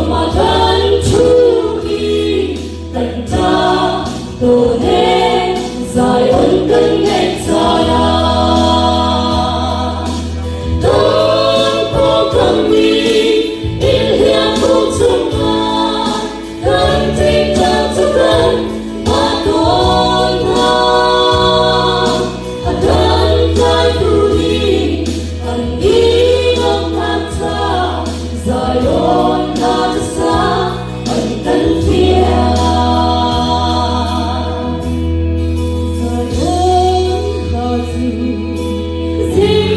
mà thân Chúa cảnh ta tổ thế dài ơn cân nghẹn xa đà đón cô cầm đi in hiệp phụ chung ta thân thích ta cho thân mà tôn ta thân thái tu đi thân ý ngọc hát ta dài ơn ta cho xa ân thân thiên Hãy subscribe cho kênh Ghiền Mì Gõ để không bỏ lỡ